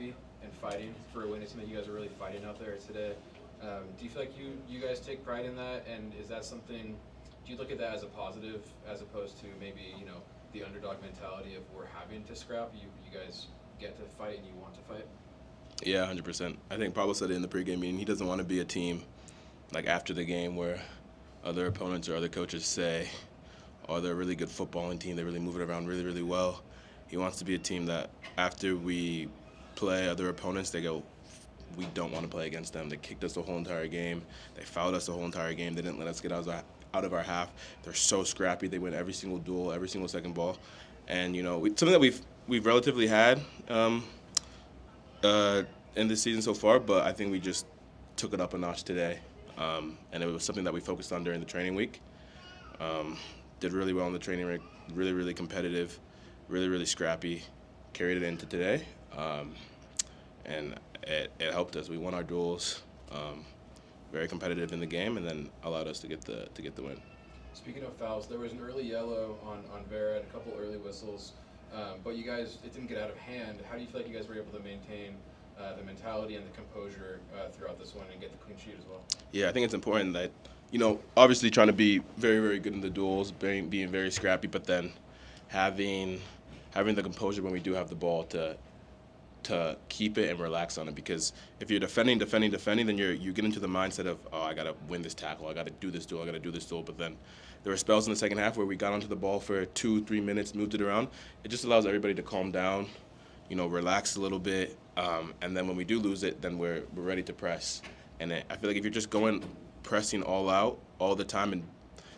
scrappy and fighting for a win. It seemed like you guys are really fighting out there today. Do you feel like you guys take pride in that? And is that something? Do you look at that as a positive, as opposed to maybe the underdog mentality of we're having to scrap? You guys get to fight and you want to fight. Yeah, 100%. I think Pablo said it in the pregame meeting. He doesn't want to be a team like after the game where other opponents or other coaches say, oh, they're a really good footballing team. They really move it around really, really well. He wants to be a team that after we play other opponents, they go, we don't want to play against them. They kicked us the whole entire game. They fouled us the whole entire game. They didn't let us get out of our half. They're so scrappy. They win every single duel, every single second ball. And, something that we've relatively had in this season so far, but I think we just took it up a notch today. And it was something that we focused on during the training week. Did really well in the training week, really, really competitive, really, really scrappy, carried it into today. And it helped us. We won our duels, very competitive in the game, and then allowed us to get the win. Speaking of fouls, there was an early yellow on Vera and a couple early whistles, but you guys, it didn't get out of hand. How do you feel like you guys were able to maintain the mentality and the composure throughout this one and get the clean sheet as well? Yeah, I think it's important that, obviously trying to be very, very good in the duels, being very scrappy, but then having the composure when we do have the ball to keep it and relax on it. Because if you're defending, then you get into the mindset of, oh, I got to win this tackle, I got to do this duel. But then there were spells in the second half where we got onto the ball for 2-3 minutes, moved it around. It just allows everybody to calm down, relax a little bit. And then when we do lose it, then we're ready to press. And I feel like if you're just pressing all out all the time, and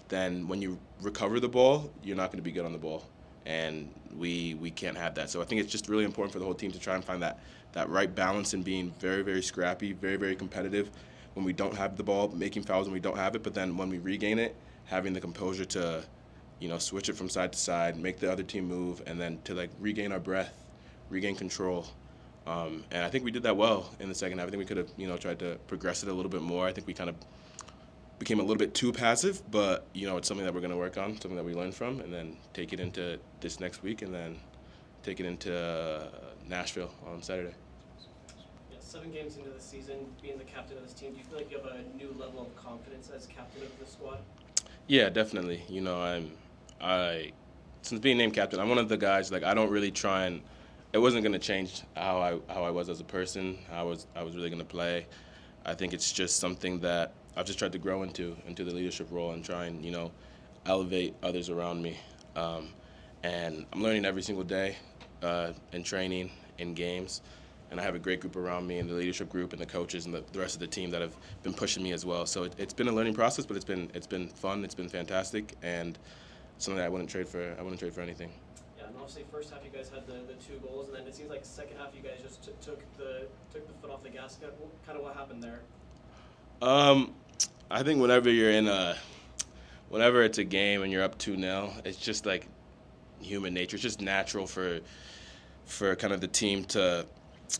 then when you recover the ball, you're not going to be good on the ball. And we can't have that. So I think it's just really important for the whole team to try and find that right balance in being very, very scrappy, very, very competitive when we don't have the ball, making fouls when we don't have it, but then when we regain it, having the composure to, switch it from side to side, make the other team move, and then to regain our breath, regain control. And I think we did that well in the second half. I think we could have, tried to progress it a little bit more. I think we kind of became a little bit too passive, but, it's something that we're going to work on, something that we learned from, and then take it into this next week, and then take it into Nashville on Saturday. Yeah, 7 games into the season, being the captain of this team, do you feel like you have a new level of confidence as captain of the squad? Yeah, definitely. Since being named captain, I'm one of the guys, I don't really try and, it wasn't going to change how I was as a person, how I was really going to play. I think it's just something that I've just tried to grow into the leadership role and try and, elevate others around me. And I'm learning every single day in training, in games. And I have a great group around me, and the leadership group and the coaches and the rest of the team that have been pushing me as well. So it's been a learning process, but it's been fun, it's been fantastic, and something that I wouldn't trade for anything. Yeah, and obviously first half you guys had the 2 goals, and then it seems like second half you guys just took the foot off the gas. Kind of what happened there? I think whenever it's a game and you're up 2-0, it's just like human nature. It's just natural for kind of the team to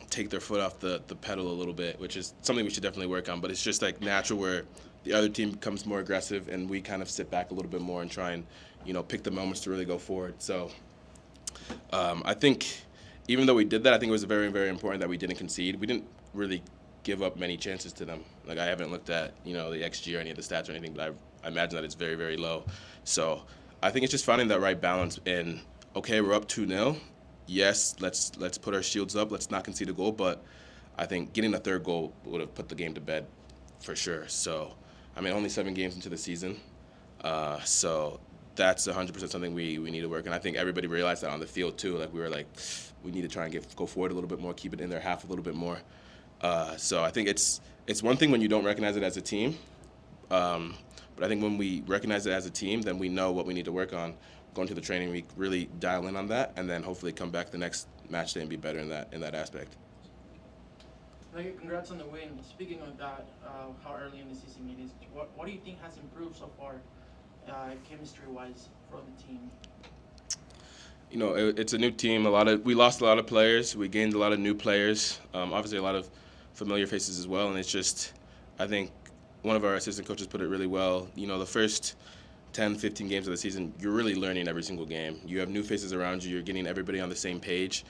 take their foot off the pedal a little bit, which is something we should definitely work on. But it's just natural where the other team becomes more aggressive and we kind of sit back a little bit more and try and, pick the moments to really go forward. So I think even though we did that, I think it was very, very important that we didn't concede. We didn't really give up many chances to them. I haven't looked at, the XG or any of the stats or anything, but I imagine that it's very, very low. So I think it's just finding that right balance in, okay, we're up 2-0. Yes, let's put our shields up. Let's not concede a goal. But I think getting a third goal would have put the game to bed for sure. So, only 7 games into the season. So that's 100% something we need to work. And I think everybody realized that on the field too. We need to try and go forward a little bit more, keep it in their half a little bit more. So I think it's one thing when you don't recognize it as a team, but I think when we recognize it as a team, then we know what we need to work on. Going to the training week, really dial in on that, and then hopefully come back the next match day and be better in that aspect. Congrats on the win. Speaking of that, how early in the season it is, what do you think has improved so far, chemistry-wise, for the team? It's a new team. We lost a lot of players. We gained a lot of new players. Obviously, a lot of familiar faces as well. And it's just, I think one of our assistant coaches put it really well. The first 10, 15 games of the season, you're really learning every single game. You have new faces around you. You're getting everybody on the same page.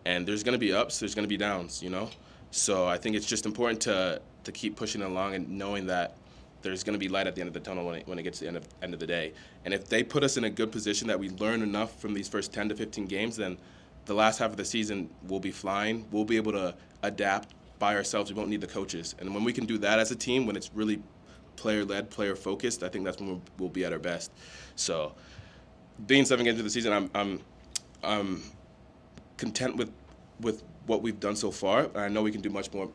And there's going to be ups, there's going to be downs, you know. So I think it's just important to keep pushing along and knowing that there's going to be light at the end of the tunnel when it gets to the end of the day. And if they put us in a good position that we learn enough from these first 10 to 15 games, then the last half of the season we'll be flying. We'll be able to adapt by ourselves. We won't need the coaches. And when we can do that as a team, when it's really player-led, player-focused, I think that's when we'll be at our best. So being 7 games into the season, I'm content with what we've done so far. I know we can do much more.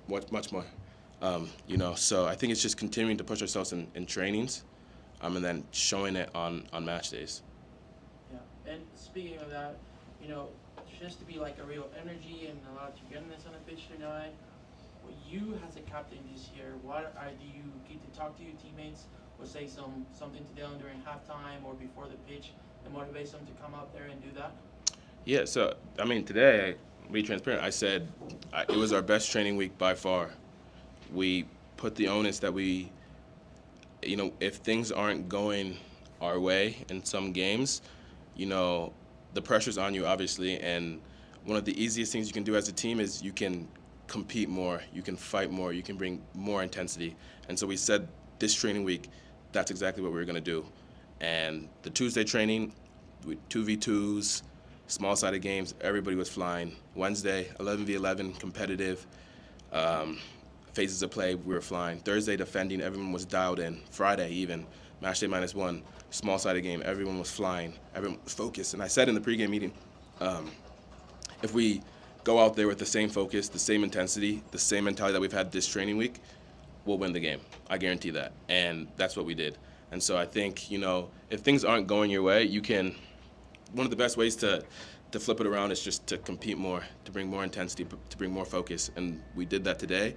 You know, so I think it's just continuing to push ourselves in trainings, and then showing it on match days. Yeah, and speaking of that, you know, there has to be like a real energy and a lot of togetherness on the pitch tonight. Well, you as a captain this year, do you get to talk to your teammates or say something to them during halftime or before the pitch that motivates them to come out there and do that? Yeah, so I mean today, to be transparent, I said it was our best training week by far. We put the onus that you know, if things aren't going our way in some games, you know, the pressure's on you, obviously, and one of the easiest things you can do as a team is you can compete more, you can fight more, you can bring more intensity. And so we said this training week, that's exactly what we were going to do. And the Tuesday training, 2v2s, small-sided games, everybody was flying. Wednesday, 11v11, competitive. Phases of play, we were flying. Thursday, defending, everyone was dialed in. Friday, even, match day -1, small-sided game, everyone was flying. Everyone was focused. And I said in the pregame meeting, if we go out there with the same focus, the same intensity, the same mentality that we've had this training week, we'll win the game. I guarantee that. And that's what we did. And so I think, you know, if things aren't going your way, one of the best ways to flip it around is just to compete more, to bring more intensity, to bring more focus. And we did that today.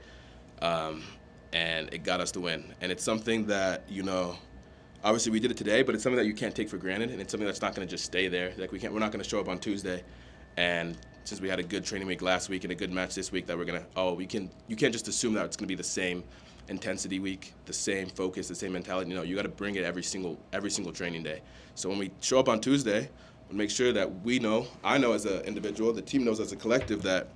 And it got us the win. And it's something that, you know, obviously we did it today, but it's something that you can't take for granted, and it's something that's not going to just stay there. Like we're not going to show up on Tuesday, and since we had a good training week last week and a good match this week, that you can't just assume that it's going to be the same intensity week, the same focus, the same mentality. You know, you got to bring it every single training day. So when we show up on Tuesday, we'll make sure that I know as an individual, the team knows as a collective that.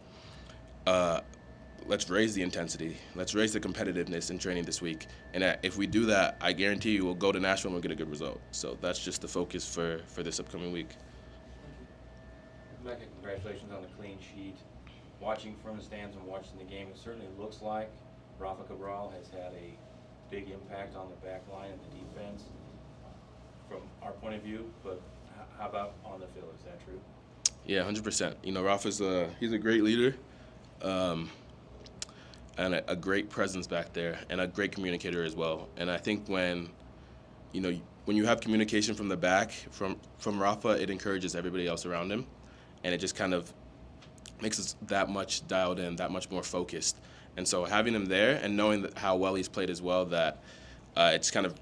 Let's raise the intensity. Let's raise the competitiveness in training this week. And if we do that, I guarantee you we'll go to Nashville and we'll get a good result. So that's just the focus for this upcoming week. Emeka, congratulations on the clean sheet. Watching from the stands and watching the game, it certainly looks like Rafa Cabral has had a big impact on the back line and the defense from our point of view. But how about on the field? Is that true? Yeah, 100%. You know, Rafa's he's a great leader. And a great presence back there, and a great communicator as well. And I think when you have communication from the back, from Rafa, it encourages everybody else around him, and it just kind of makes us that much dialed in, that much more focused. And so having him there and knowing how well he's played as well, that it's kind of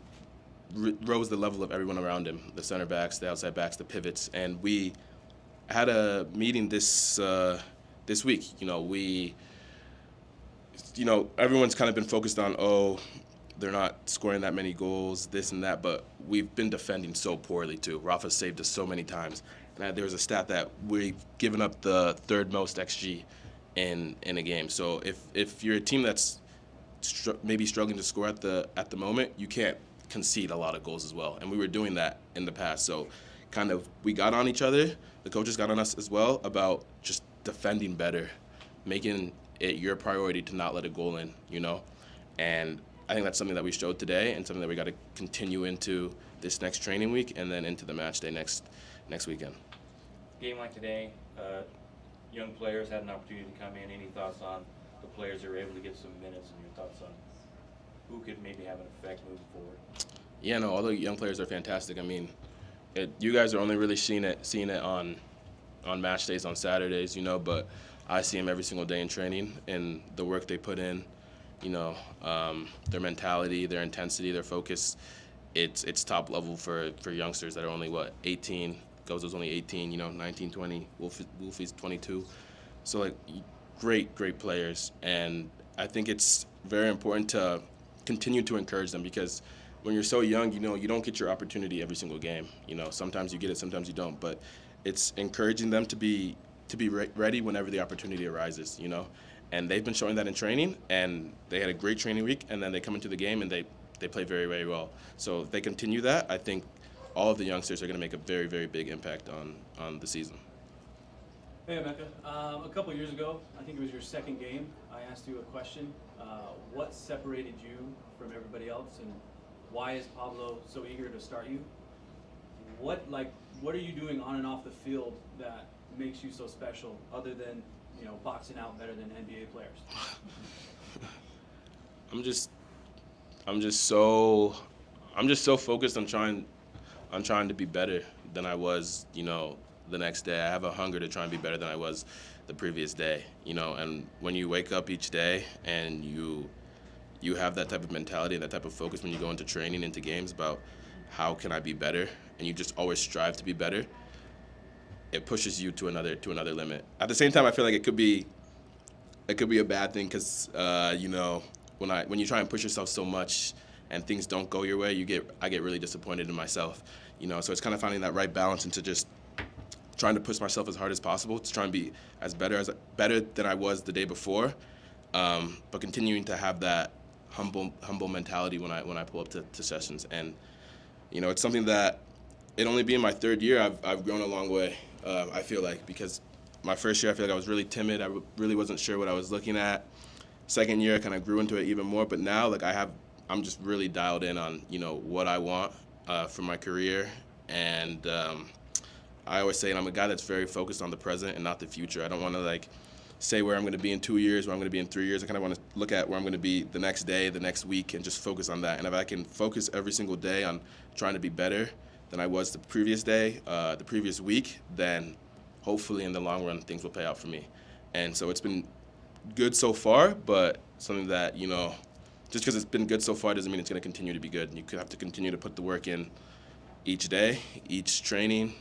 rose the level of everyone around him, the center backs, the outside backs, the pivots. And we had a meeting this week. Everyone's kind of been focused on, they're not scoring that many goals, this and that, but we've been defending so poorly too. Rafa saved us so many times. And there was a stat that we've given up the third most XG in a game. So if you're a team that's maybe struggling to score at the moment, you can't concede a lot of goals as well. And we were doing that in the past. So kind of we got on each other, the coaches got on us as well about just defending better, making it your priority to not let a goal in, you know? And I think that's something that we showed today and something that we got to continue into this next training week and then into the match day next weekend. Game like today, young players had an opportunity to come in. Any thoughts on the players that were able to get some minutes, and your thoughts on who could maybe have an effect moving forward? Yeah, no, all the young players are fantastic. I mean, you guys are only really seeing it on match days on Saturdays, you know, but I see them every single day in training, and the work they put in, you know, their mentality, their intensity, their focus. It's top level for youngsters that are only 18. Gozo's only 18, you know, 19, 20. Wolfie's 22. So like great players, and I think it's very important to continue to encourage them, because when you're so young, you know, you don't get your opportunity every single game. You know, sometimes you get it, sometimes you don't, but it's encouraging them to be ready whenever the opportunity arises, you know. And they've been showing that in training, and they had a great training week, and then they come into the game and they play very, very well. So if they continue that, I think all of the youngsters are going to make a very, very big impact on the season. Hey, Emeka. A couple years ago, I think it was your second game, I asked you a question. What separated you from everybody else, and why is Pablo so eager to start you? What are you doing on and off the field that makes you so special, other than, you know, boxing out better than NBA players? I'm just so focused on trying to be better than I was, you know, the next day. I have a hunger to try and be better than I was the previous day, you know. And when you wake up each day and you have that type of mentality and that type of focus when you go into training, into games, about how can I be better, and you just always strive to be better, it pushes you to another limit. At the same time, I feel like it could be a bad thing, because you know, when you try and push yourself so much and things don't go your way, I get really disappointed in myself, you know. So it's kind of finding that right balance into just trying to push myself as hard as possible to try and be better than I was the day before, but continuing to have that humble mentality when I pull up to sessions. And you know, it's something that, it only being my third year, I've grown a long way. I feel like, because my first year I feel like I was really timid. I really wasn't sure what I was looking at. Second year I kind of grew into it even more. But now, like, I'm just really dialed in on, you know, what I want for my career. And I always say, and I'm a guy that's very focused on the present and not the future. I don't want to, like, say where I'm going to be in 2 years, where I'm going to be in 3 years. I kind of want to look at where I'm going to be the next day, the next week, and just focus on that. And if I can focus every single day on trying to be better than I was the previous day, the previous week, then hopefully in the long run things will pay out for me. And so it's been good so far, but something that, you know, just because it's been good so far doesn't mean it's going to continue to be good. You could have to continue to put the work in each day, each training,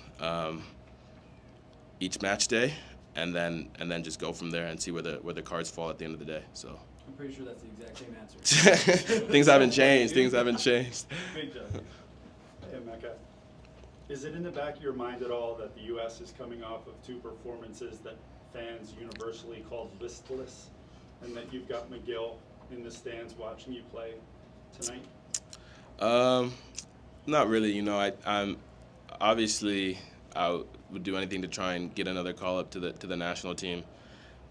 each match day, and then just go from there and see where the cards fall at the end of the day. So I'm pretty sure that's the exact same answer. Things haven't changed. Things haven't changed. Great job. Hey, Emeka, is it in the back of your mind at all that the U.S. is coming off of two performances that fans universally called listless, and that you've got McGill in the stands watching you play tonight? Not really. You know, I'm obviously, I would do anything to try and get another call up to the national team.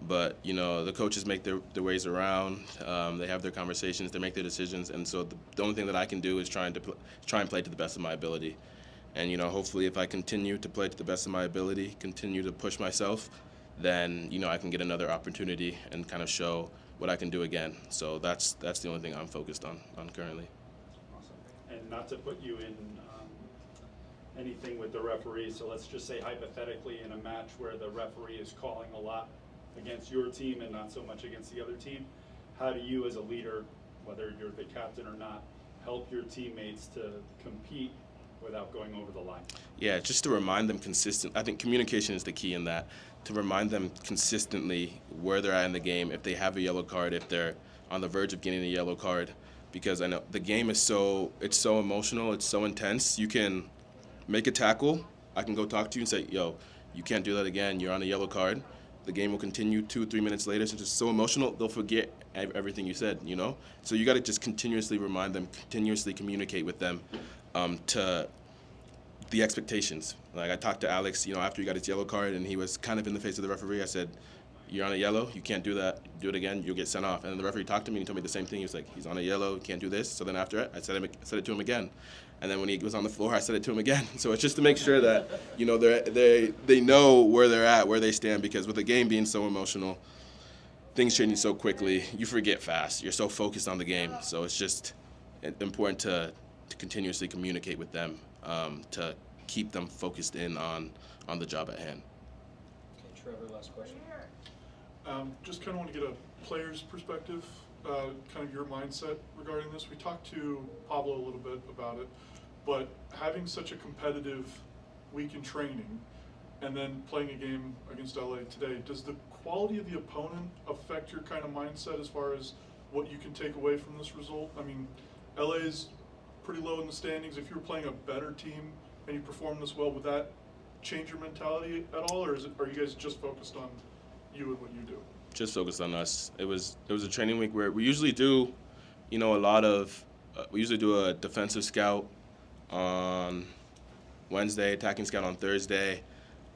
But, you know, the coaches make their ways around. They have their conversations. They make their decisions. And so the only thing that I can do is try and play to the best of my ability. And, you know, hopefully if I continue to play to the best of my ability, continue to push myself, then, you know, I can get another opportunity and kind of show what I can do again. So that's the only thing I'm focused on currently. Awesome. And not to put you in anything with the referee, so let's just say hypothetically in a match where the referee is calling a lot against your team and not so much against the other team, how do you as a leader, whether you're the captain or not, help your teammates to compete without going over the line? Yeah, just to remind them I think communication is the key in that, to remind them consistently where they're at in the game, if they have a yellow card, if they're on the verge of getting a yellow card, because I know the game is so emotional, it's so intense. You can make a tackle, I can go talk to you and say, yo, you can't do that again, you're on a yellow card. The game will continue 2-3 minutes later, since it's so emotional, they'll forget everything you said, you know? So you gotta just continuously remind them, continuously communicate with them to the expectations. Like, I talked to Alex, you know, after he got his yellow card and he was kind of in the face of the referee. I said, you're on a yellow, you can't do that, do it again, you'll get sent off. And then the referee talked to me and he told me the same thing. He was like, he's on a yellow, you can't do this. So then after it, I said it to him again. And then when he was on the floor, I said it to him again. So it's just to make sure that, you know, they know where they're at, where they stand, because with the game being so emotional, things changing so quickly, you forget fast. You're so focused on the game. So it's just important to continuously communicate with them, to keep them focused in on the job at hand. Okay, Trevor, last question. Just kind of want to get a player's perspective, kind of your mindset regarding this. We talked to Pablo a little bit about it, but having such a competitive week in training and then playing a game against LA today, does the quality of the opponent affect your kind of mindset as far as what you can take away from this result? I mean, LA is pretty low in the standings. If you were playing a better team and you performed this well, would that change your mentality at all, or are you guys just focused on you and what you do? Just focused on us. It was a training week where we usually do, a lot of, we usually do a defensive scout on Wednesday, attacking scout on Thursday,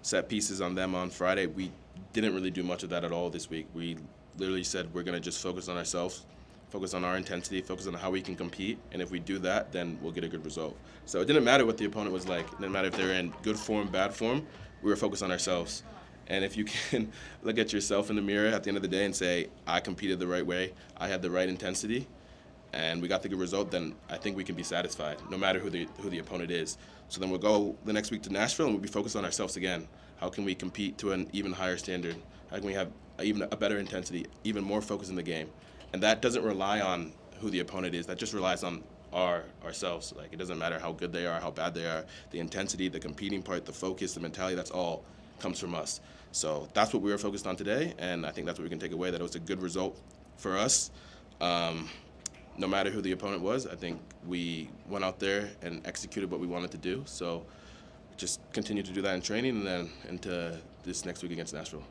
set pieces on them on Friday. We didn't really do much of that at all this week. We literally said we're going to just focus on ourselves, focus on our intensity, focus on how we can compete, and if we do that, then we'll get a good result. So it didn't matter what the opponent was like. It didn't matter if they were in good form, bad form. We were focused on ourselves. And if you can look at yourself in the mirror at the end of the day and say, I competed the right way, I had the right intensity, and we got the good result, then I think we can be satisfied, no matter who the opponent is. So then we'll go the next week to Nashville, and we'll be focused on ourselves again. How can we compete to an even higher standard? How can we have even a better intensity, even more focus in the game? And that doesn't rely on who the opponent is. That just relies on ourselves. Like, it doesn't matter how good they are, how bad they are. The intensity, the competing part, the focus, the mentality, that's all comes from us. So that's what we were focused on today, and I think that's what we can take away, that it was a good result for us. No matter who the opponent was, I think we went out there and executed what we wanted to do. So just continue to do that in training and then into this next week against Nashville.